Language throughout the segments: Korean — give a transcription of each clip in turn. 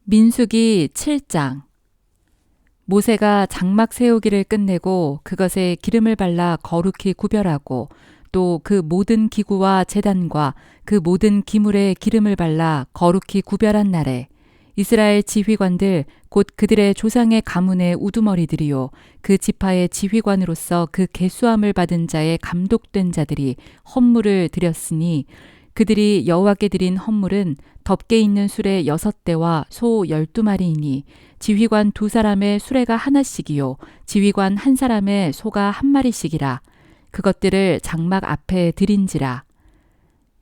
민수기 7장. 모세가 장막 세우기를 끝내고 그것에 기름을 발라 거룩히 구별하고 또 그 모든 기구와 제단과 그 모든 기물에 기름을 발라 거룩히 구별한 날에 이스라엘 지휘관들 곧 그들의 조상의 가문의 우두머리들이요 그 지파의 지휘관으로서 그 계수함을 받은 자의 감독된 자들이 헌물을 드렸으니 그들이 여호와께 드린 헌물은 덮개 있는 수레 6대와 소 12마리이니 지휘관 2사람의 수레가 하나씩이요 지휘관 1사람의 소가 1마리씩이라. 그것들을 장막 앞에 드린지라.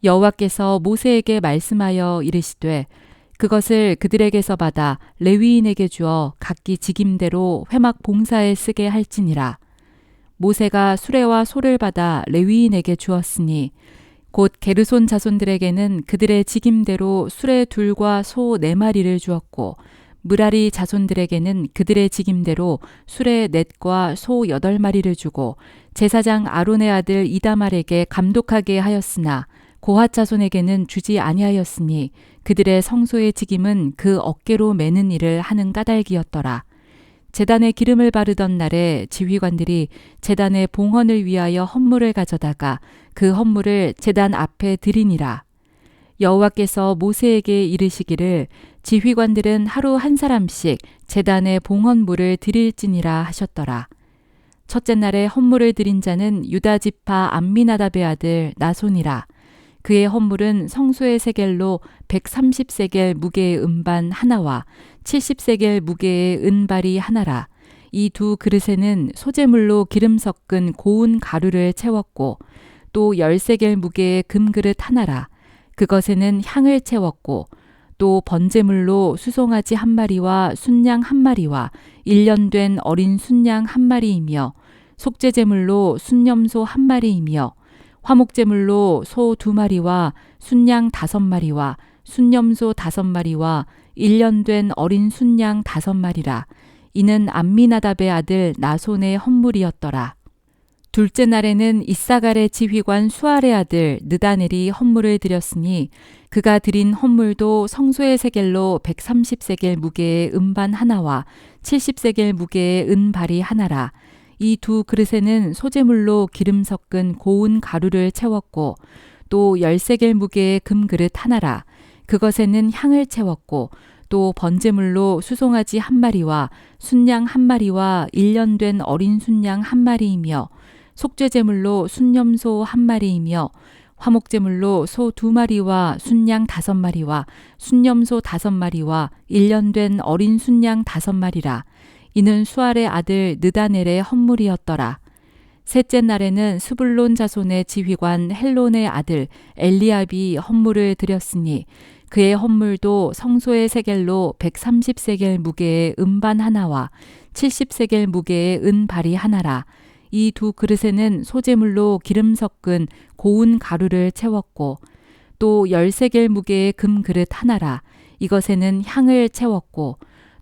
여호와께서 모세에게 말씀하여 이르시되 그것을 그들에게서 받아 레위인에게 주어 각기 직임대로 회막 봉사에 쓰게 할지니라. 모세가 수레와 소를 받아 레위인에게 주었으니 곧 게르손 자손들에게는 그들의 직임대로 수레 2과 소 4마리를 주었고 므라리 자손들에게는 그들의 직임대로 수레 4과 소 8마리를 주고 제사장 아론의 아들 이다말에게 감독하게 하였으나 고핫 자손에게는 주지 아니하였으니 그들의 성소의 직임은 그 어깨로 매는 일을 하는 까닭이었더라. 제단에 기름을 바르던 날에 지휘관들이 제단의 봉헌을 위하여 헌물을 가져다가 그 헌물을 제단 앞에 드리니라. 여호와께서 모세에게 이르시기를 지휘관들은 하루 1사람씩 제단의 봉헌물을 드릴지니라 하셨더라. 첫째 날에 헌물을 드린 자는 유다 지파 암미나답의 아들 나손이라. 그의 헌물은 성소의 세겔로 130세겔 무게의 은반 하나와 70세겔 무게의 은발이 하나라. 이 2 그릇에는 소재물로 기름 섞은 고운 가루를 채웠고 또 10세겔 무게의 금그릇 하나라. 그것에는 향을 채웠고 또 번제물로 수송아지 1마리와 순양 1마리와 1년 된 어린 순양 1마리이며 속죄제물로 순염소 1마리이며 화목제물로 소 2마리와 순양 5마리와 순염소 5마리와 1년 된 어린 순양 5마리라. 이는 암미나답의 아들 나손의 헌물이었더라. 둘째 날에는 이사갈의 지휘관 수알의 아들 느다넬이 헌물을 드렸으니 그가 드린 헌물도 성소의 세겔로 130세겔 무게의 은반 하나와 70세겔 무게의 은발이 하나라. 이 2 그릇에는 소재물로 기름 섞은 고운 가루를 채웠고 또 10세겔 무게의 금그릇 하나라. 그것에는 향을 채웠고 또 번제물로 수송아지 1마리와 순양 1마리와 1년 된 어린 순양 1마리이며 속죄제물로 순염소 1마리이며 화목제물로 소 2마리와 순양 5마리와 순염소 5마리와 1년 된 어린 순양 5마리라. 이는 수알의 아들 느다넬의 헌물이었더라. 셋째 날에는 스불론 자손의 지휘관 헬론의 아들 엘리압이 헌물을 드렸으니 그의 헌물도 성소의 세겔로 130세겔 무게의 은반 하나와 70세겔 무게의 은발이 하나라. 이 2 그릇에는 소재물로 기름 섞은 고운 가루를 채웠고 또 10세겔 무게의 금그릇 하나라. 이것에는 향을 채웠고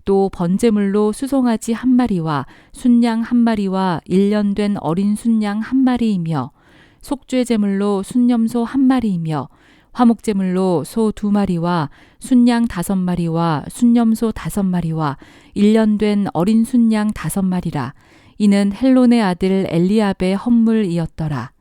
또 번제물로 수송아지 1마리와 순양 1마리와 1년 된 어린 순양 1마리이며 속죄제물로 순염소 1마리이며 화목제물로 소 2마리와 순양 5마리와 순염소 5마리와 1년 된 어린 순양 5마리라. 이는 헬론의 아들 엘리압의 헌물이었더라.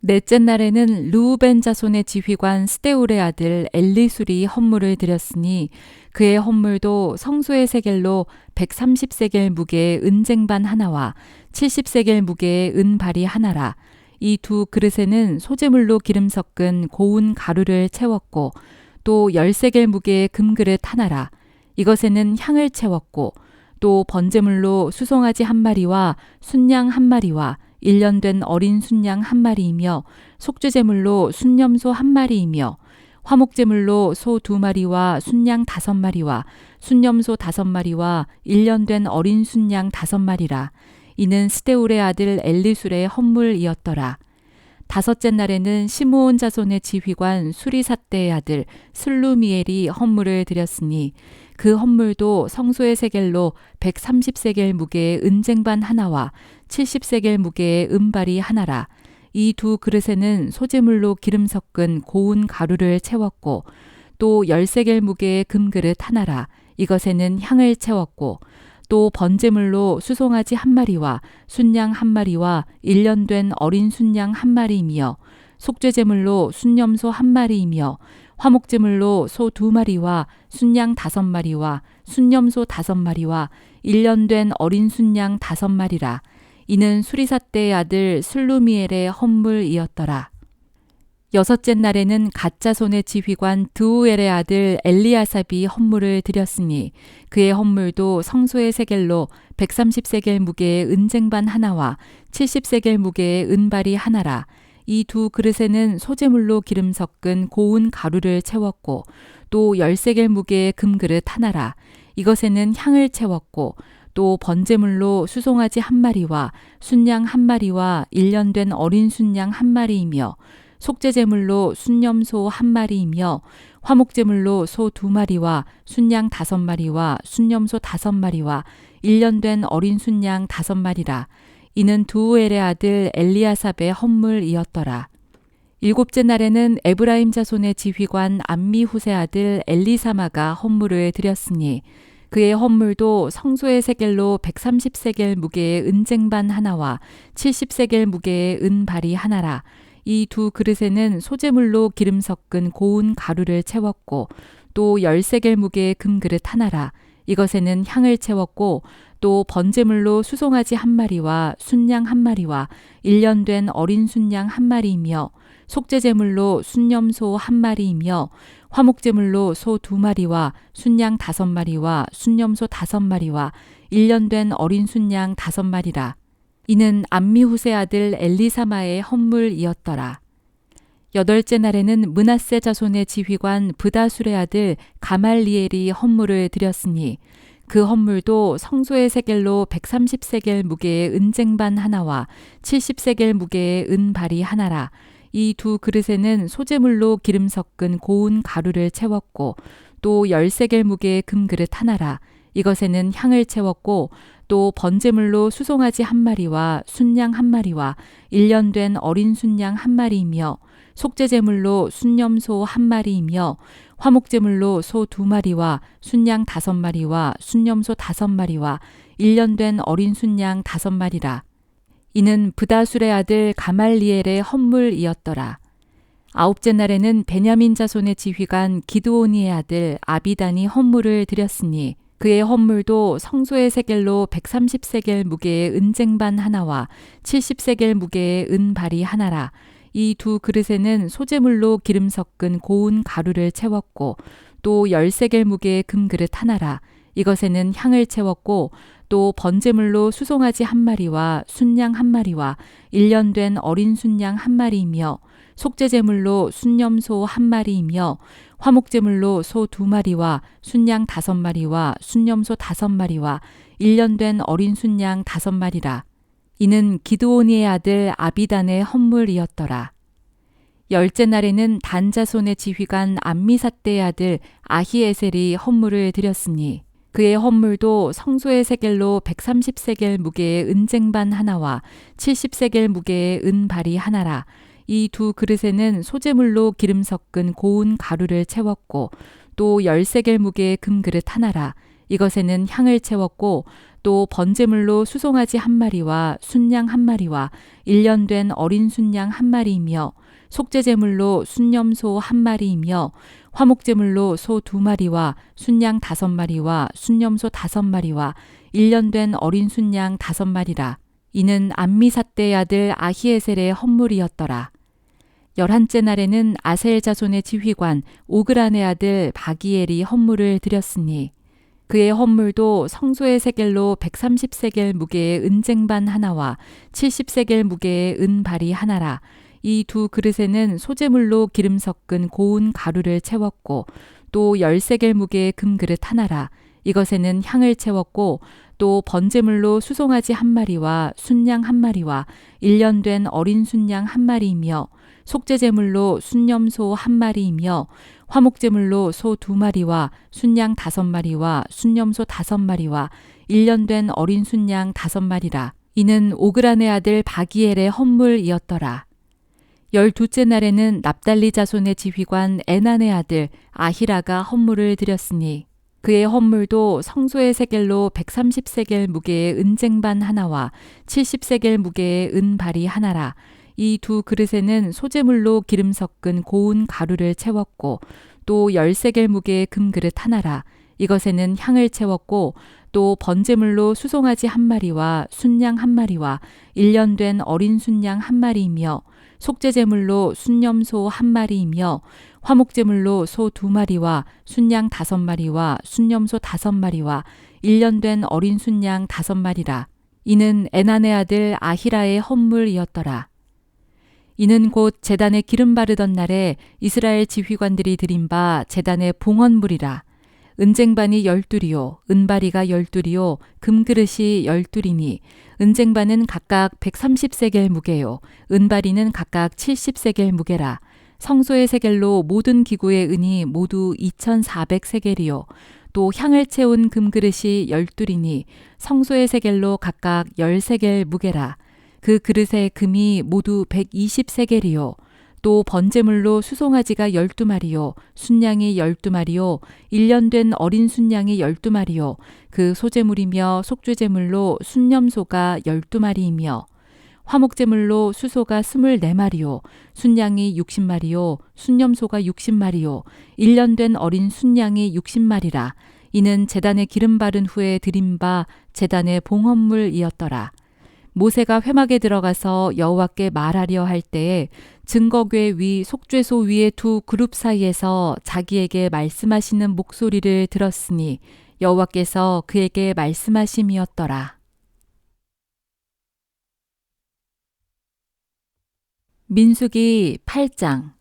넷째 날에는 르우벤 자손의 지휘관 스데울의 아들 엘리술이 헌물을 드렸으니 그의 헌물도 성소의 세겔로 130세겔 무게의 은쟁반 하나와 70세겔 무게의 은발이 하나라. 이 2 그릇에는 소재물로 기름 섞은 고운 가루를 채웠고 또 10세겔 무게의 금그릇 하나라. 이것에는 향을 채웠고 또 번제물로 수송아지 1마리와 순양 1마리와 1년 된 어린 순양 1마리이며 속죄제물로 순염소 1마리이며 화목제물로 소 2마리와 순양 5마리와 순염소 5마리와 1년 된 어린 순양 5마리라. 이는 스데울의 아들 엘리술의 헌물이었더라. 다섯째 날에는 시므온 자손의 지휘관 수리삿대의 아들 슬루미엘이 헌물을 드렸으니 그 헌물도 성소의 세겔로 130세겔 무게의 은쟁반 하나와 70세겔 무게의 은발이 하나라. 이 2 그릇에는 소재물로 기름 섞은 고운 가루를 채웠고 또 13겔 무게의 금그릇 하나라. 이것에는 향을 채웠고 또 번제물로 수송아지 한 마리와 순양 한 마리와 1년 된 어린 순양 한 마리이며 속죄제물로 순염소 한 마리이며 화목제물로 소 2마리와 순양 5마리와 순염소 5마리와 1년 된 어린 순양 5마리라. 이는 수리사 때의 아들 슬루미엘의 헌물이었더라. 여섯째 날에는 갓자손의 지휘관 드우엘의 아들 엘리아삽이 헌물을 드렸으니 그의 헌물도 성소의 세겔로 130세겔 무게의 은쟁반 하나와 70세겔 무게의 은발이 하나라. 이 두 그릇에는 소재물로 기름 섞은 고운 가루를 채웠고 또 10세겔 무게의 금그릇 하나라. 이것에는 향을 채웠고 또 번제물로 수송아지 한 마리와 순양 한 마리와 1년 된 어린 순양 한 마리이며 속죄제물로 순염소 한 마리이며 화목제물로 소 2마리와 순양 5마리와 순염소 5마리와 1년 된 어린 순양 5마리라. 이는 두우엘의 아들 엘리아삽의 헌물이었더라. 일곱째 날에는 에브라임 자손의 지휘관 암미후세 아들 엘리사마가 헌물을 드렸으니 그의 헌물도 성소의 세겔로 130세겔 무게의 은쟁반 하나와 70세겔 무게의 은발이 하나라. 이 두 그릇에는 소재물로 기름 섞은 고운 가루를 채웠고 또 10세겔 무게의 금그릇 하나라. 이것에는 향을 채웠고 또 번제물로 수송아지 한 마리와 순양 한 마리와 1년 된 어린 순양 한 마리이며 속죄제물로 순염소 한 마리이며 화목제물로 소 2마리와 순양 5마리와 순염소 5마리와 1년 된 어린 순양 5마리라. 이는 암미후세 아들 엘리사마의 헌물이었더라. 여덟째 날에는 므낫세 자손의 지휘관 브다술의 아들 가말리엘이 헌물을 드렸으니 그 헌물도 성소의 세겔로 130세겔 무게의 은쟁반 하나와 70세겔 무게의 은발이 하나라. 이 두 그릇에는 소재물로 기름 섞은 고운 가루를 채웠고 또 10세겔 무게의 금그릇 하나라. 이것에는 향을 채웠고 또 번제물로 수송아지 한 마리와 순양 한 마리와 1년 된 어린 순양 한 마리이며 속죄제물로 순염소 한 마리이며 화목제물로 소 2마리와 순양 5마리와 순염소 5마리와 1년 된 어린 순양 5마리라. 이는 브다술의 아들 가말리엘의 헌물이었더라. 아홉째 날에는 베냐민 자손의 지휘관 기드오니의 아들 아비단이 헌물을 드렸으니 그의 헌물도 성소의 세겔로 130세겔 무게의 은쟁반 하나와 70세겔 무게의 은발이 하나라. 이 두 그릇에는 소재물로 기름 섞은 고운 가루를 채웠고 또 10세겔 무게의 금그릇 하나라. 이것에는 향을 채웠고 또 번제물로 수송아지 한 마리와 순양 한 마리와 1년 된 어린 순양 한 마리이며 속죄제물로 순염소 한 마리이며 화목제물로 소 2마리와 순양 5마리와 순염소 5마리와 1년 된 어린 순양 5마리라. 이는 기드오니의 아들 아비단의 헌물이었더라. 열째 날에는 단 자손의 지휘관 암미사대의 아들 아히에셀이 헌물을 드렸으니 그의 헌물도 성소의 세겔로 130세겔 무게의 은쟁반 하나와 70세겔 무게의 은발이 하나라. 이 두 그릇에는 소재물로 기름 섞은 고운 가루를 채웠고 또 10세겔 무게의 금그릇 하나라. 이것에는 향을 채웠고 또 번제물로 수송아지 한 마리와 순양 한 마리와 1년 된 어린 순양 한 마리이며 속죄제물로 순염소 한 마리이며 화목제물로 소 2마리와 순양 5마리와 순염소 5마리와 1년 된 어린 순양 5마리라. 이는 암미사대의 아들 아히에셀의 헌물이었더라. 11째 날에는 아셀 자손의 지휘관 오그란의 아들 바기엘이 헌물을 드렸으니 그의 헌물도 성소의 세겔로 130세겔 무게의 은쟁반 하나와 70세겔 무게의 은발이 하나라. 이 두 그릇에는 소재물로 기름 섞은 고운 가루를 채웠고 또 10세겔 무게의 금그릇 하나라. 이것에는 향을 채웠고 또 번제물로 수송아지 한 마리와 순양 한 마리와 1년 된 어린 순양 한 마리이며 속죄제물로 순염소 한 마리이며 화목제물로 소 2마리와 순양 5마리와 순염소 5마리와 1년 된 어린 순양 5마리라. 이는 오그란의 아들 바기엘의 헌물이었더라. 12째 날에는 납달리 자손의 지휘관 에난의 아들 아히라가 헌물을 드렸으니 그의 헌물도 성소의 세겔로 130세겔 무게의 은쟁반 하나와 70세겔 무게의 은발이 하나라. 이 두 그릇에는 소재물로 기름 섞은 고운 가루를 채웠고 또 10세겔 무게의 금그릇 하나라. 이것에는 향을 채웠고 또 번제물로 수송아지 한 마리와 순양 한 마리와 1년 된 어린 순양 한 마리이며 속죄제물로 순염소 한 마리이며 화목제물로 소 2마리와 순양 5마리와 순염소 5마리와 1년 된 어린 순양 5마리라. 이는 에난의 아들 아히라의 헌물이었더라. 이는 곧 제단에 기름 바르던 날에 이스라엘 지휘관들이 드린 바 제단의 봉헌물이라. 은쟁반이 12이요 은바리가 12이요 금그릇이 12이니 은쟁반은 각각 130세겔 무게요 은바리는 각각 70세겔 무게라. 성소의 세겔로 모든 기구의 은이 모두 2400세겔이요 또 향을 채운 금그릇이 12이니 성소의 세겔로 각각 10세겔 무게라. 그 그릇의 금이 모두 120세겔이요 또 번제물로 수송아지가 12마리요 순양이 12마리요 1년 된 어린 순양이 12마리요 그 소제물이며 속죄제물로 순염소가 12마리이며 화목제물로 수소가 24마리요 순양이 60마리요 순염소가 60마리요 1년 된 어린 순양이 60마리라. 이는 제단에 기름 바른 후에 드린 바 제단의 봉헌물이었더라. 모세가 회막에 들어가서 여호와께 말하려 할 때에 증거궤 위 속죄소 위의 두 그룹 사이에서 자기에게 말씀하시는 목소리를 들었으니 여호와께서 그에게 말씀하심이었더라. 민수기 8장.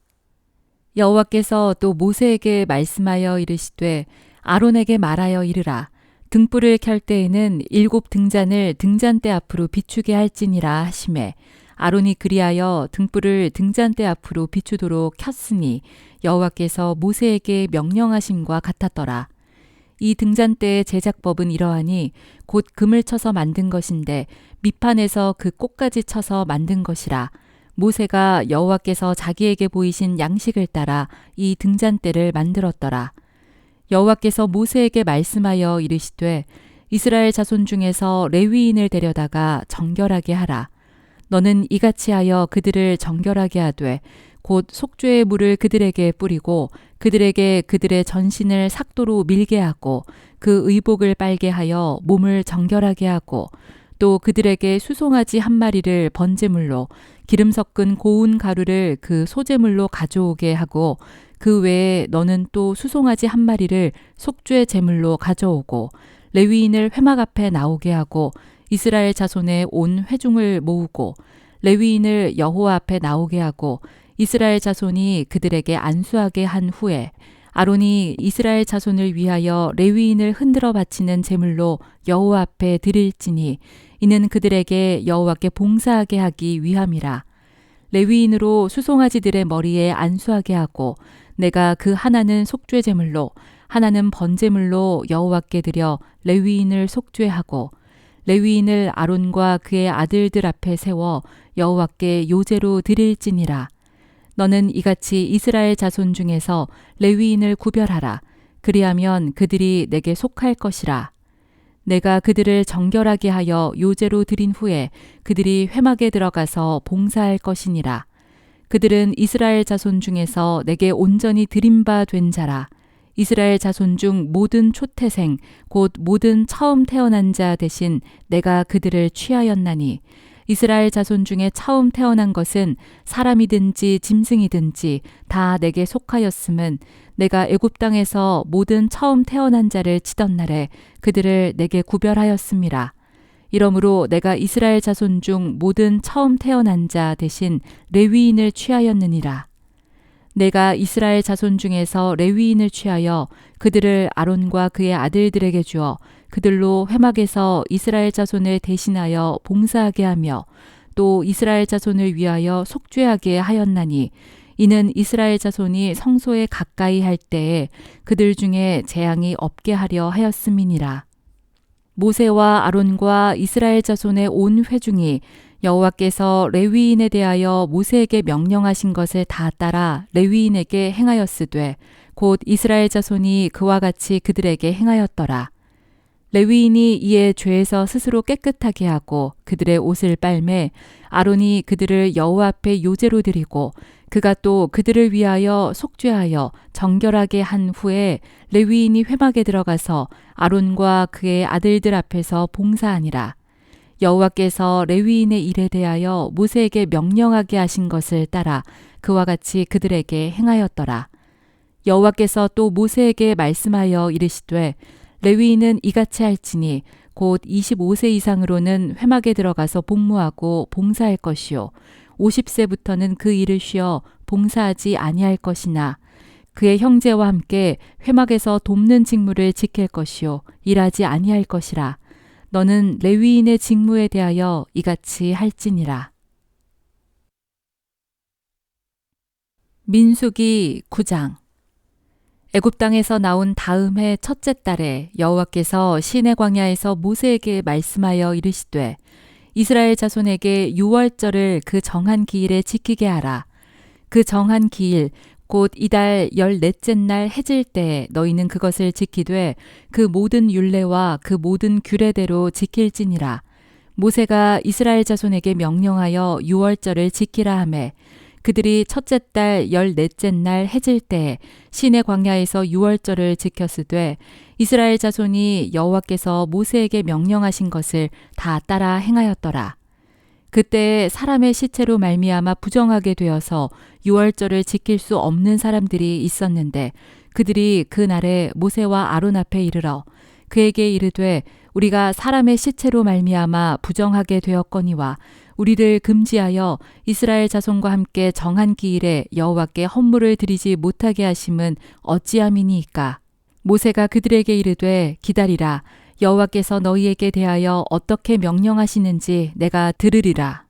여호와께서 또 모세에게 말씀하여 이르시되 아론에게 말하여 이르라. 등불을 켤 때에는 7 등잔을 등잔대 앞으로 비추게 할지니라 하시매 아론이 그리하여 등불을 등잔대 앞으로 비추도록 켰으니 여호와께서 모세에게 명령하심과 같았더라. 이 등잔대의 제작법은 이러하니 곧 금을 쳐서 만든 것인데 밑판에서 그 꽃까지 쳐서 만든 것이라. 모세가 여호와께서 자기에게 보이신 양식을 따라 이 등잔대를 만들었더라. 여호와께서 모세에게 말씀하여 이르시되 이스라엘 자손 중에서 레위인을 데려다가 정결하게 하라. 너는 이같이 하여 그들을 정결하게 하되 곧 속죄의 물을 그들에게 뿌리고 그들에게 그들의 전신을 삭도로 밀게 하고 그 의복을 빨게 하여 몸을 정결하게 하고 또 그들에게 수송아지 한 마리를 번제물로 기름 섞은 고운 가루를 그 소제물로 가져오게 하고 그 외에 너는 또 수송아지 한 마리를 속죄 제물로 가져오고 레위인을 회막 앞에 나오게 하고 이스라엘 자손의 온 회중을 모으고 레위인을 여호와 앞에 나오게 하고 이스라엘 자손이 그들에게 안수하게 한 후에 아론이 이스라엘 자손을 위하여 레위인을 흔들어 바치는 제물로 여호와 앞에 드릴지니 이는 그들에게 여호와께 봉사하게 하기 위함이라. 레위인으로 수송아지들의 머리에 안수하게 하고 내가 그 하나는 속죄 제물로 하나는 번제물로 여호와께 드려 레위인을 속죄하고 레위인을 아론과 그의 아들들 앞에 세워 여호와께 요제로 드릴지니라. 너는 이같이 이스라엘 자손 중에서 레위인을 구별하라. 그리하면 그들이 내게 속할 것이라. 내가 그들을 정결하게 하여 요제로 드린 후에 그들이 회막에 들어가서 봉사할 것이니라. 그들은 이스라엘 자손 중에서 내게 온전히 드린 바 된 자라. 이스라엘 자손 중 모든 초태생 곧 모든 처음 태어난 자 대신 내가 그들을 취하였나니 이스라엘 자손 중에 처음 태어난 것은 사람이든지 짐승이든지 다 내게 속하였음은 내가 애굽 땅에서 모든 처음 태어난 자를 치던 날에 그들을 내게 구별하였음이라. 이러므로 내가 이스라엘 자손 중 모든 처음 태어난 자 대신 레위인을 취하였느니라. 내가 이스라엘 자손 중에서 레위인을 취하여 그들을 아론과 그의 아들들에게 주어 그들로 회막에서 이스라엘 자손을 대신하여 봉사하게 하며 또 이스라엘 자손을 위하여 속죄하게 하였나니 이는 이스라엘 자손이 성소에 가까이 할 때에 그들 중에 재앙이 없게 하려 하였음이니라. 모세와 아론과 이스라엘 자손의 온 회중이 여호와께서 레위인에 대하여 모세에게 명령하신 것을 다 따라 레위인에게 행하였으되 곧 이스라엘 자손이 그와 같이 그들에게 행하였더라. 레위인이 이에 죄에서 스스로 깨끗하게 하고 그들의 옷을 빨매 아론이 그들을 여호와 앞에 요제로 드리고 그가 또 그들을 위하여 속죄하여 정결하게 한 후에 레위인이 회막에 들어가서 아론과 그의 아들들 앞에서 봉사하니라. 여호와께서 레위인의 일에 대하여 모세에게 명령하게 하신 것을 따라 그와 같이 그들에게 행하였더라. 여호와께서 또 모세에게 말씀하여 이르시되 레위인은 이같이 할지니 곧 25세 이상으로는 회막에 들어가서 복무하고 봉사할 것이요 50세부터는 그 일을 쉬어 봉사하지 아니할 것이나 그의 형제와 함께 회막에서 돕는 직무를 지킬 것이요 일하지 아니할 것이라. 너는 레위인의 직무에 대하여 이같이 할지니라. 민수기 9장. 애굽 땅에서 나온 다음 해 첫째 달에 여호와께서 시내 광야에서 모세에게 말씀하여 이르시되 이스라엘 자손에게 유월절을 그 정한 기일에 지키게 하라. 그 정한 기일 곧 이달 14째 날 해질 때에 너희는 그것을 지키되 그 모든 율례와 그 모든 규례대로 지킬지니라. 모세가 이스라엘 자손에게 명령하여 유월절을 지키라 하매 그들이 첫째 달 14째 날 해질 때에 시내 광야에서 유월절을 지켰으되 이스라엘 자손이 여호와께서 모세에게 명령하신 것을 다 따라 행하였더라. 그때 사람의 시체로 말미암아 부정하게 되어서 유월절을 지킬 수 없는 사람들이 있었는데 그들이 그 날에 모세와 아론 앞에 이르러 그에게 이르되 우리가 사람의 시체로 말미암아 부정하게 되었거니와 우리를 금지하여 이스라엘 자손과 함께 정한 기일에 여호와께 헌물을 드리지 못하게 하심은 어찌함이니이까. 모세가 그들에게 이르되 기다리라. 여호와께서 너희에게 대하여 어떻게 명령하시는지 내가 들으리라.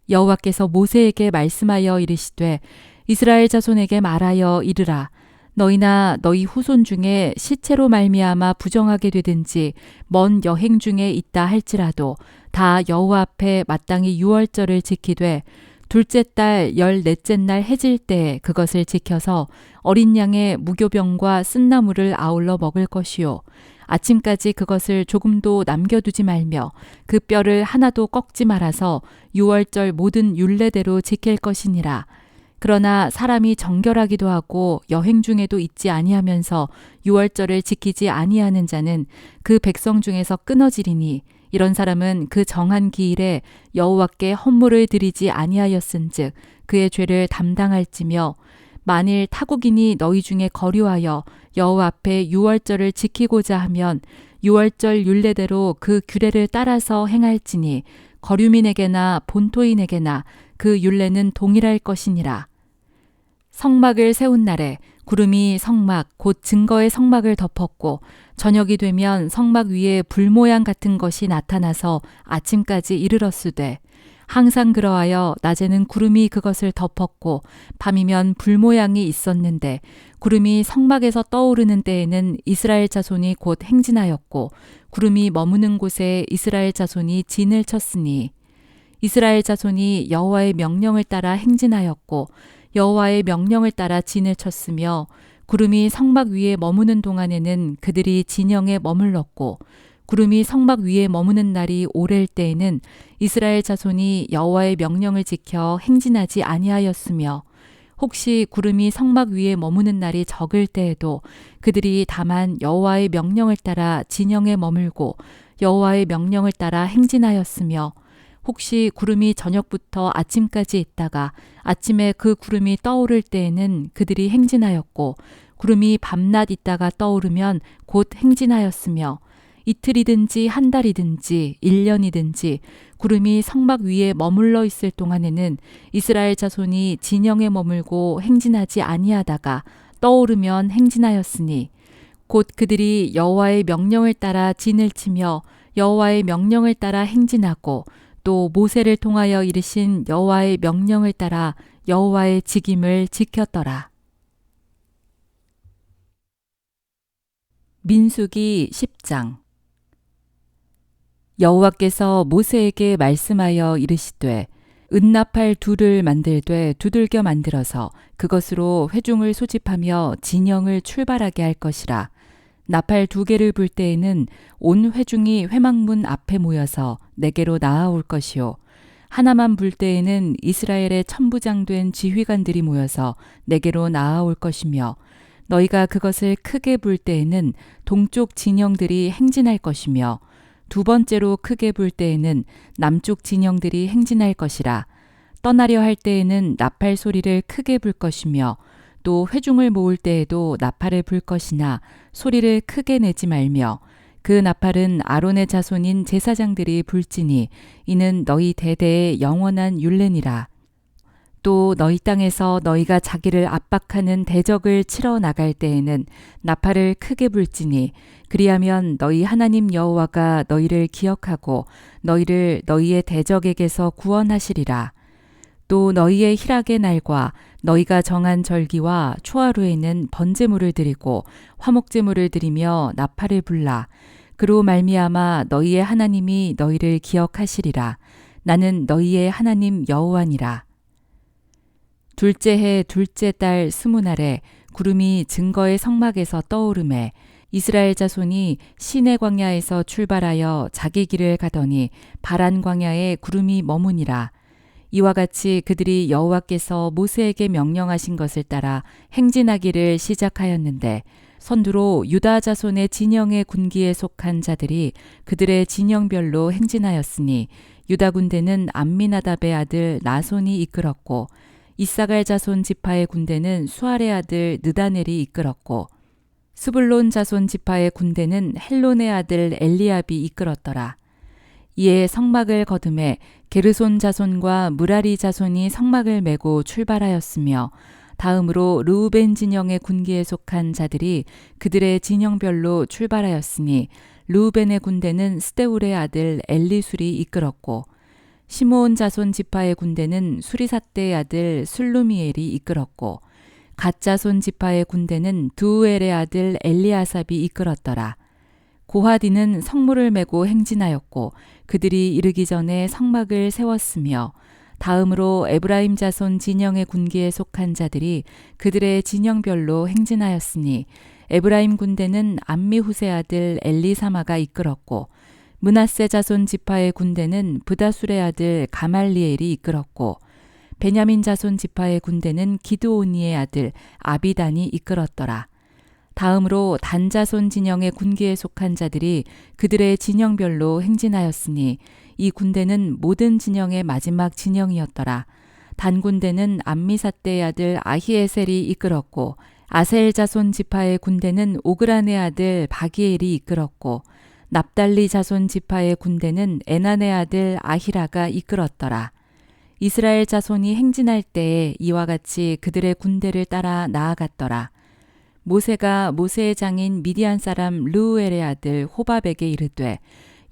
여호와께서 모세에게 말씀하여 이르시되 이스라엘 자손에게 말하여 이르라. 너희나 너희 후손 중에 시체로 말미암아 부정하게 되든지 먼 여행 중에 있다 할지라도 다 여호와 앞에 마땅히 유월절을 지키되 둘째 달 14째 날 해질 때에 그것을 지켜서 어린 양의 무교병과 쓴나물을 아울러 먹을 것이요 아침까지 그것을 조금도 남겨두지 말며 그 뼈를 하나도 꺾지 말아서 유월절 모든 율례대로 지킬 것이니라. 그러나 사람이 정결하기도 하고 여행 중에도 있지 아니하면서 유월절을 지키지 아니하는 자는 그 백성 중에서 끊어지리니 이런 사람은 그 정한 기일에 여호와께 헌물을 드리지 아니하였은즉 그의 죄를 담당할지며 만일 타국인이 너희 중에 거류하여 여호와 앞에 유월절을 지키고자 하면 유월절 율례대로 그 규례를 따라서 행할지니 거류민에게나 본토인에게나 그 율례는 동일할 것이니라. 성막을 세운 날에 구름이 성막 곧 증거의 성막을 덮었고 저녁이 되면 성막 위에 불 모양 같은 것이 나타나서 아침까지 이르렀으되 항상 그러하여 낮에는 구름이 그것을 덮었고 밤이면 불 모양이 있었는데 구름이 성막에서 떠오르는 때에는 이스라엘 자손이 곧 행진하였고 구름이 머무는 곳에 이스라엘 자손이 진을 쳤으니 이스라엘 자손이 여호와의 명령을 따라 행진하였고 여호와의 명령을 따라 진을 쳤으며 구름이 성막 위에 머무는 동안에는 그들이 진영에 머물렀고 구름이 성막 위에 머무는 날이 오래일 때에는 이스라엘 자손이 여호와의 명령을 지켜 행진하지 아니하였으며 혹시 구름이 성막 위에 머무는 날이 적을 때에도 그들이 다만 여호와의 명령을 따라 진영에 머물고 여호와의 명령을 따라 행진하였으며 혹시 구름이 저녁부터 아침까지 있다가 아침에 그 구름이 떠오를 때에는 그들이 행진하였고 구름이 밤낮 있다가 떠오르면 곧 행진하였으며 이틀이든지 한 달이든지 1년이든지 구름이 성막 위에 머물러 있을 동안에는 이스라엘 자손이 진영에 머물고 행진하지 아니하다가 떠오르면 행진하였으니 곧 그들이 여호와의 명령을 따라 진을 치며 여호와의 명령을 따라 행진하고 또 모세를 통하여 이르신 여호와의 명령을 따라 여호와의 직임을 지켰더라. 민수기 10장. 여호와께서 모세에게 말씀하여 이르시되 은나팔 둘을 만들되 두들겨 만들어서 그것으로 회중을 소집하며 진영을 출발하게 할 것이라. 나팔 2개를 불 때에는 온 회중이 회막문 앞에 모여서 내게로 나아올 것이요. 하나만 불 때에는 이스라엘의 천부장된 지휘관들이 모여서 내게로 나아올 것이며, 너희가 그것을 크게 불 때에는 동쪽 진영들이 행진할 것이며, 2번째로 크게 불 때에는 남쪽 진영들이 행진할 것이라. 떠나려 할 때에는 나팔 소리를 크게 불 것이며, 또 회중을 모을 때에도 나팔을 불 것이나 소리를 크게 내지 말며, 그 나팔은 아론의 자손인 제사장들이 불지니 이는 너희 대대의 영원한 율례니라. 또 너희 땅에서 너희가 자기를 압박하는 대적을 치러 나갈 때에는 나팔을 크게 불지니 그리하면 너희 하나님 여호와가 너희를 기억하고 너희를 너희의 대적에게서 구원하시리라. 또 너희의 희락의 날과 너희가 정한 절기와 초하루에는 번제물을 드리고 화목제물을 드리며 나팔을 불라. 그로 말미암아 너희의 하나님이 너희를 기억하시리라. 나는 너희의 하나님 여호와니라. 둘째 해 둘째 달 20날에 구름이 증거의 성막에서 떠오르매 이스라엘 자손이 시내 광야에서 출발하여 자기 길을 가더니 바란 광야에 구름이 머무니라. 이와 같이 그들이 여호와께서 모세에게 명령하신 것을 따라 행진하기를 시작하였는데, 선두로 유다 자손의 진영의 군기에 속한 자들이 그들의 진영별로 행진하였으니 유다 군대는 암미나답의 아들 나손이 이끌었고, 이사갈 자손 지파의 군대는 수알의 아들 느다넬이 이끌었고, 스불론 자손 지파의 군대는 헬론의 아들 엘리압이 이끌었더라. 이에 성막을 거두매 게르손 자손과 무라리 자손이 성막을 메고 출발하였으며, 다음으로 르우벤 진영의 군기에 속한 자들이 그들의 진영별로 출발하였으니 르우벤의 군대는 스데울의 아들 엘리술이 이끌었고, 시므온 자손 지파의 군대는 수리삿대의 아들 술루미엘이 이끌었고, 갓 자손 지파의 군대는 두우엘의 아들 엘리아삽이 이끌었더라. 고하디는 성물을 메고 행진하였고 그들이 이르기 전에 성막을 세웠으며, 다음으로 에브라임 자손 진영의 군기에 속한 자들이 그들의 진영별로 행진하였으니 에브라임 군대는 암미후세 아들 엘리사마가 이끌었고, 므낫세 자손 지파의 군대는 브다술의 아들 가말리엘이 이끌었고, 베냐민 자손 지파의 군대는 기드오니의 아들 아비단이 이끌었더라. 다음으로 단 자손 진영의 군기에 속한 자들이 그들의 진영별로 행진하였으니 이 군대는 모든 진영의 마지막 진영이었더라. 단 군대는 암미삿대의 아들 아히에셀이 이끌었고, 아셀 자손 지파의 군대는 오그란의 아들 바기엘이 이끌었고, 납달리 자손 지파의 군대는 에난의 아들 아히라가 이끌었더라. 이스라엘 자손이 행진할 때에 이와 같이 그들의 군대를 따라 나아갔더라. 모세가 모세의 장인 미디안 사람 르우엘의 아들 호밥에게 이르되,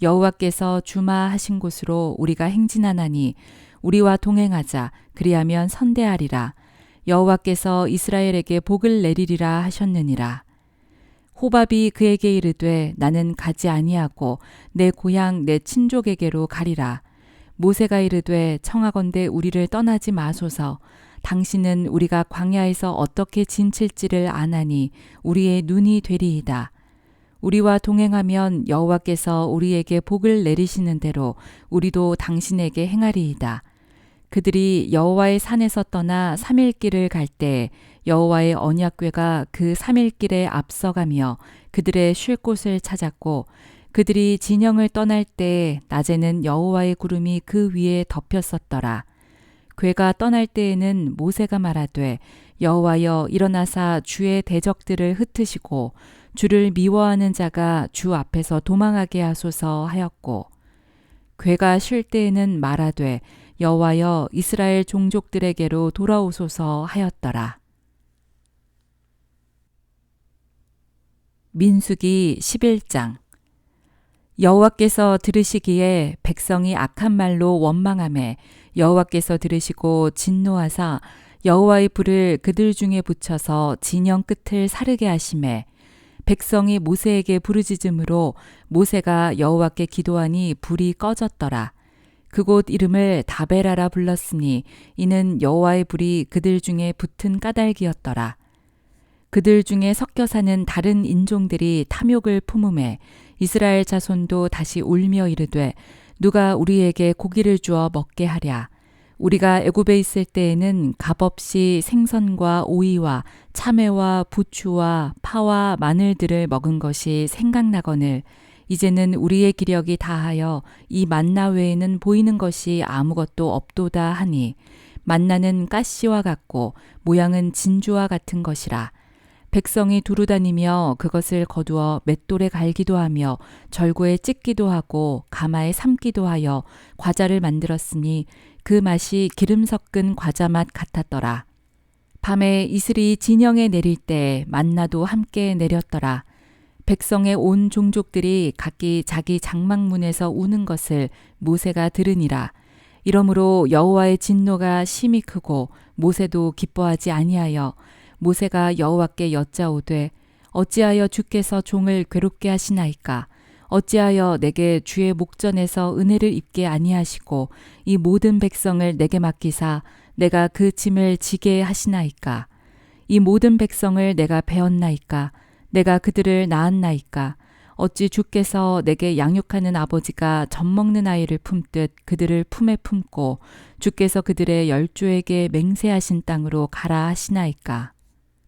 여호와께서 주마하신 곳으로 우리가 행진하나니 우리와 동행하자. 그리하면 선대하리라. 여호와께서 이스라엘에게 복을 내리리라 하셨느니라. 호밥이 그에게 이르되, 나는 가지 아니하고 내 고향 내 친족에게로 가리라. 모세가 이르되, 청하건대 우리를 떠나지 마소서. 당신은 우리가 광야에서 어떻게 진칠지를 아나니 우리의 눈이 되리이다. 우리와 동행하면 여호와께서 우리에게 복을 내리시는 대로 우리도 당신에게 행하리이다. 그들이 여호와의 산에서 떠나 3일 길을 갈 때 여호와의 언약궤가 그 3일 길에 앞서가며 그들의 쉴 곳을 찾았고, 그들이 진영을 떠날 때 낮에는 여호와의 구름이 그 위에 덮였었더라. 궤가 떠날 때에는 모세가 말하되, 여호와여 일어나사 주의 대적들을 흩으시고 주를 미워하는 자가 주 앞에서 도망하게 하소서 하였고, 궤가 쉴 때에는 말하되, 여호와여 이스라엘 종족들에게로 돌아오소서 하였더라. 민수기 11장. 여호와께서 들으시기에 백성이 악한 말로 원망하매 여호와께서 들으시고 진노하사 여호와의 불을 그들 중에 붙여서 진영 끝을 사르게 하시매 백성이 모세에게 부르짖음으로 모세가 여호와께 기도하니 불이 꺼졌더라. 그곳 이름을 다베라라 불렀으니 이는 여호와의 불이 그들 중에 붙은 까닭이었더라. 그들 중에 섞여 사는 다른 인종들이 탐욕을 품음에 이스라엘 자손도 다시 울며 이르되 누가 우리에게 고기를 주어 먹게 하랴. 우리가 애굽에 있을 때에는 값없이 생선과 오이와 참외와 부추와 파와 마늘들을 먹은 것이 생각나거늘 이제는 우리의 기력이 다하여 이 만나 외에는 보이는 것이 아무것도 없도다 하니 만나는 가시와 같고 모양은 진주와 같은 것이라. 백성이 두루다니며 그것을 거두어 맷돌에 갈기도 하며 절구에 찢기도 하고 가마에 삶기도 하여 과자를 만들었으니 그 맛이 기름 섞은 과자 맛 같았더라. 밤에 이슬이 진영에 내릴 때 만나도 함께 내렸더라. 백성의 온 종족들이 각기 자기 장막문에서 우는 것을 모세가 들으니라. 이러므로 여호와의 진노가 심히 크고 모세도 기뻐하지 아니하여 모세가 여호와께 여짜오되 어찌하여 주께서 종을 괴롭게 하시나이까? 어찌하여 내게 주의 목전에서 은혜를 입게 아니하시고 이 모든 백성을 내게 맡기사 내가 그 짐을 지게 하시나이까? 이 모든 백성을 내가 배웠나이까? 내가 그들을 낳았나이까? 어찌 주께서 내게 양육하는 아버지가 젖먹는 아이를 품듯 그들을 품에 품고 주께서 그들의 열조에게 맹세하신 땅으로 가라 하시나이까?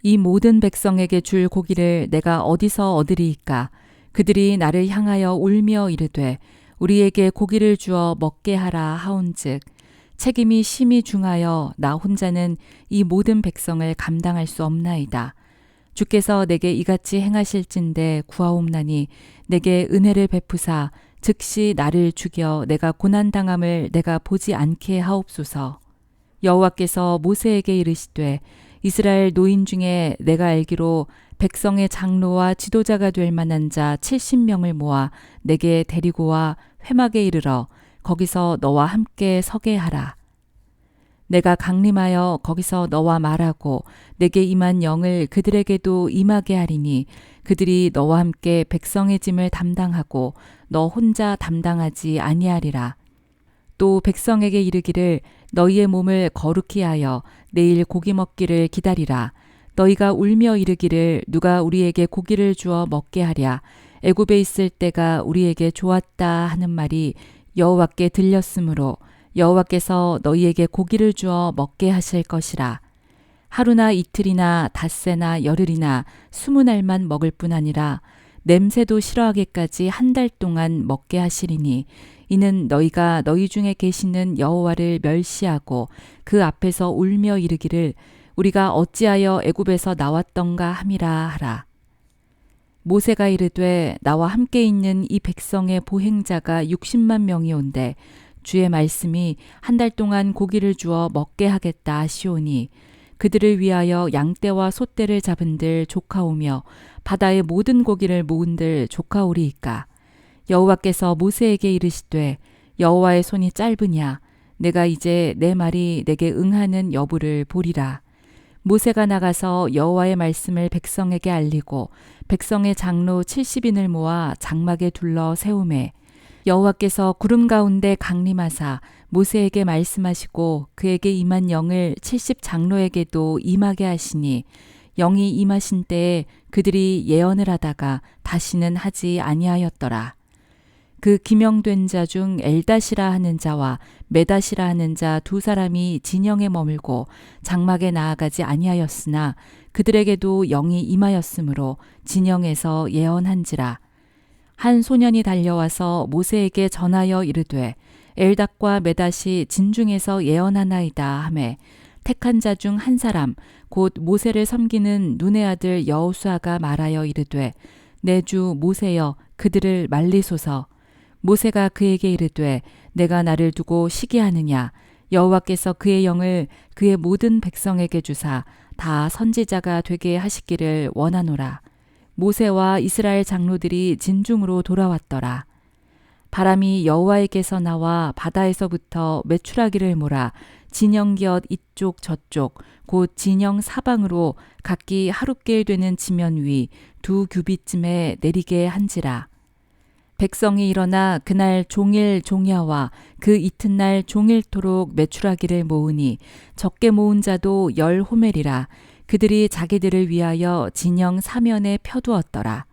이 모든 백성에게 줄 고기를 내가 어디서 얻으리이까? 그들이 나를 향하여 울며 이르되 우리에게 고기를 주어 먹게 하라 하온즉 책임이 심히 중하여 나 혼자는 이 모든 백성을 감당할 수 없나이다. 주께서 내게 이같이 행하실진대 구하옵나니 내게 은혜를 베푸사 즉시 나를 죽여 내가 고난당함을 내가 보지 않게 하옵소서. 여호와께서 모세에게 이르시되 이스라엘 노인 중에 내가 알기로 백성의 장로와 지도자가 될 만한 자 70명을 모아 내게 데리고 와 회막에 이르러 거기서 너와 함께 서게 하라. 내가 강림하여 거기서 너와 말하고 내게 임한 영을 그들에게도 임하게 하리니 그들이 너와 함께 백성의 짐을 담당하고 너 혼자 담당하지 아니하리라. 또 백성에게 이르기를 너희의 몸을 거룩히 하여 내일 고기 먹기를 기다리라. 너희가 울며 이르기를 누가 우리에게 고기를 주어 먹게 하랴. 애굽에 있을 때가 우리에게 좋았다 하는 말이 여호와께 들렸으므로 여호와께서 너희에게 고기를 주어 먹게 하실 것이라. 하루나 이틀이나 닷새나 열흘이나 20날만 먹을 뿐 아니라 냄새도 싫어하기까지 한 달 동안 먹게 하시리니 이는 너희가 너희 중에 계시는 여호와를 멸시하고 그 앞에서 울며 이르기를 우리가 어찌하여 애굽에서 나왔던가 함이라 하라. 모세가 이르되 나와 함께 있는 이 백성의 보행자가 60만 명이온데 주의 말씀이 한 달 동안 고기를 주어 먹게 하겠다 하시오니 그들을 위하여 양떼와 소떼를 잡은들 조카오며 바다의 모든 고기를 모은들 조카오리이까. 여호와께서 모세에게 이르시되 여호와의 손이 짧으냐 내가 이제 내 말이 내게 응하는 여부를 보리라. 모세가 나가서 여호와의 말씀을 백성에게 알리고 백성의 장로 70인을 모아 장막에 둘러 세우매 여호와께서 구름 가운데 강림하사 모세에게 말씀하시고 그에게 임한 영을 70 장로에게도 임하게 하시니 영이 임하신 때에 그들이 예언을 하다가 다시는 하지 아니하였더라. 그 기명된 자 중 엘닷이라 하는 자와 메닷이라 하는 자 두 사람이 진영에 머물고 장막에 나아가지 아니하였으나 그들에게도 영이 임하였으므로 진영에서 예언한지라. 한 소년이 달려와서 모세에게 전하여 이르되 엘닷과 메닷이 진중에서 예언하나이다 하매 택한 자 중 한 사람 곧 모세를 섬기는 눈의 아들 여호수아가 말하여 이르되 내 주 모세여 그들을 말리소서. 모세가 그에게 이르되 내가 나를 두고 시기하느냐 여호와께서 그의 영을 그의 모든 백성에게 주사 다 선지자가 되게 하시기를 원하노라. 모세와 이스라엘 장로들이 진중으로 돌아왔더라. 바람이 여호와에게서 나와 바다에서부터 메추라기를 몰아 진영 곁 이쪽 저쪽 곧 진영 사방으로 각기 하룻길 되는 지면 위 2규빗쯤에 내리게 한지라. 백성이 일어나 그날 종일 종야와 그 이튿날 종일토록 메추라기를 모으니 적게 모은 자도 10호멜이라. 그들이 자기들을 위하여 진영 사면에 펴두었더라.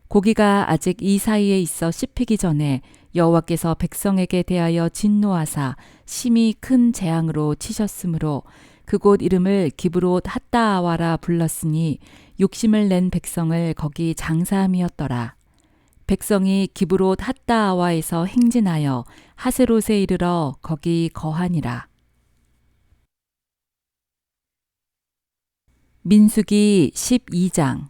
고기가 아직 이 사이에 있어 씹히기 전에 여호와께서 백성에게 대하여 진노하사 심히 큰 재앙으로 치셨으므로 그곳 이름을 기브롯 핫다아와라 불렀으니 욕심을 낸 백성을 거기 장사함이었더라. 백성이 기브롯 핫다아와에서 행진하여 하세롯에 이르러 거기 거하니라. 민수기 12장.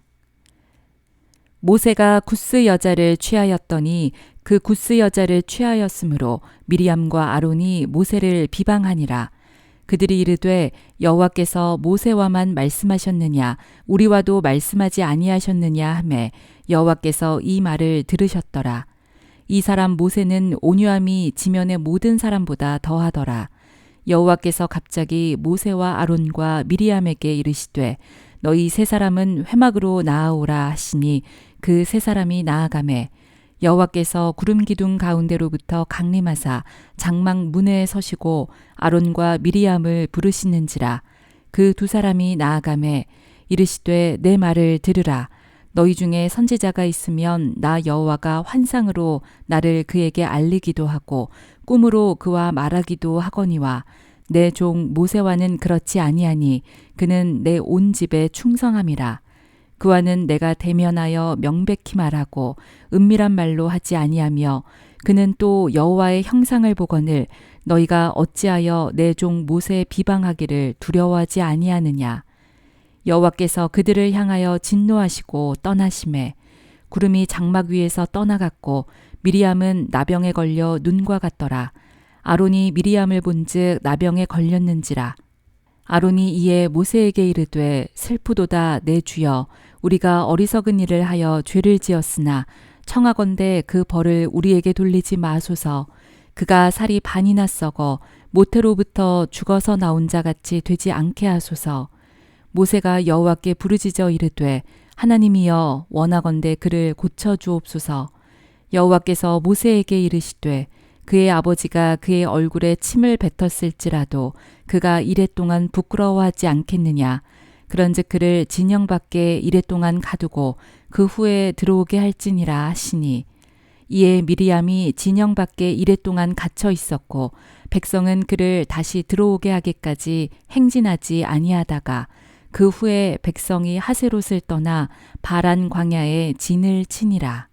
모세가 구스 여자를 취하였더니 그 구스 여자를 취하였으므로 미리암과 아론이 모세를 비방하니라. 그들이 이르되 여호와께서 모세와만 말씀하셨느냐 우리와도 말씀하지 아니하셨느냐 하매 여호와께서 이 말을 들으셨더라. 이 사람 모세는 온유함이 지면의 모든 사람보다 더하더라. 여호와께서 갑자기 모세와 아론과 미리암에게 이르시되 너희 세 사람은 회막으로 나아오라 하시니 그 세 사람이 나아가매 여호와께서 구름 기둥 가운데로부터 강림하사 장막 문에 서시고 아론과 미리암을 부르시는지라. 그 두 사람이 나아가매 이르시되 내 말을 들으라. 너희 중에 선지자가 있으면 나 여호와가 환상으로 나를 그에게 알리기도 하고 꿈으로 그와 말하기도 하거니와 내 종 모세와는 그렇지 아니하니 그는 내 온 집에 충성함이라. 그와는 내가 대면하여 명백히 말하고 은밀한 말로 하지 아니하며 그는 또 여호와의 형상을 보거늘 너희가 어찌하여 내 종 모세 비방하기를 두려워하지 아니하느냐. 여호와께서 그들을 향하여 진노하시고 떠나심에 구름이 장막 위에서 떠나갔고 미리암은 나병에 걸려 눈과 같더라. 아론이 미리암을 본즉 나병에 걸렸는지라. 아론이 이에 모세에게 이르되 슬프도다 내 주여 우리가 어리석은 일을 하여 죄를 지었으나 청하건대 그 벌을 우리에게 돌리지 마소서. 그가 살이 반이나 썩어 모태로부터 죽어서 나온 자 같이 되지 않게 하소서. 모세가 여호와께 부르짖어 이르되 하나님이여 원하건대 그를 고쳐 주옵소서. 여호와께서 모세에게 이르시되 그의 아버지가 그의 얼굴에 침을 뱉었을지라도 그가 이랫동안 부끄러워하지 않겠느냐. 그런즉 그를 진영 밖에 이랫동안 가두고 그 후에 들어오게 할지니라 하시니 이에 미리암이 진영 밖에 이랫동안 갇혀 있었고 백성은 그를 다시 들어오게 하기까지 행진하지 아니하다가 그 후에 백성이 하세롯을 떠나 바란 광야에 진을 치니라.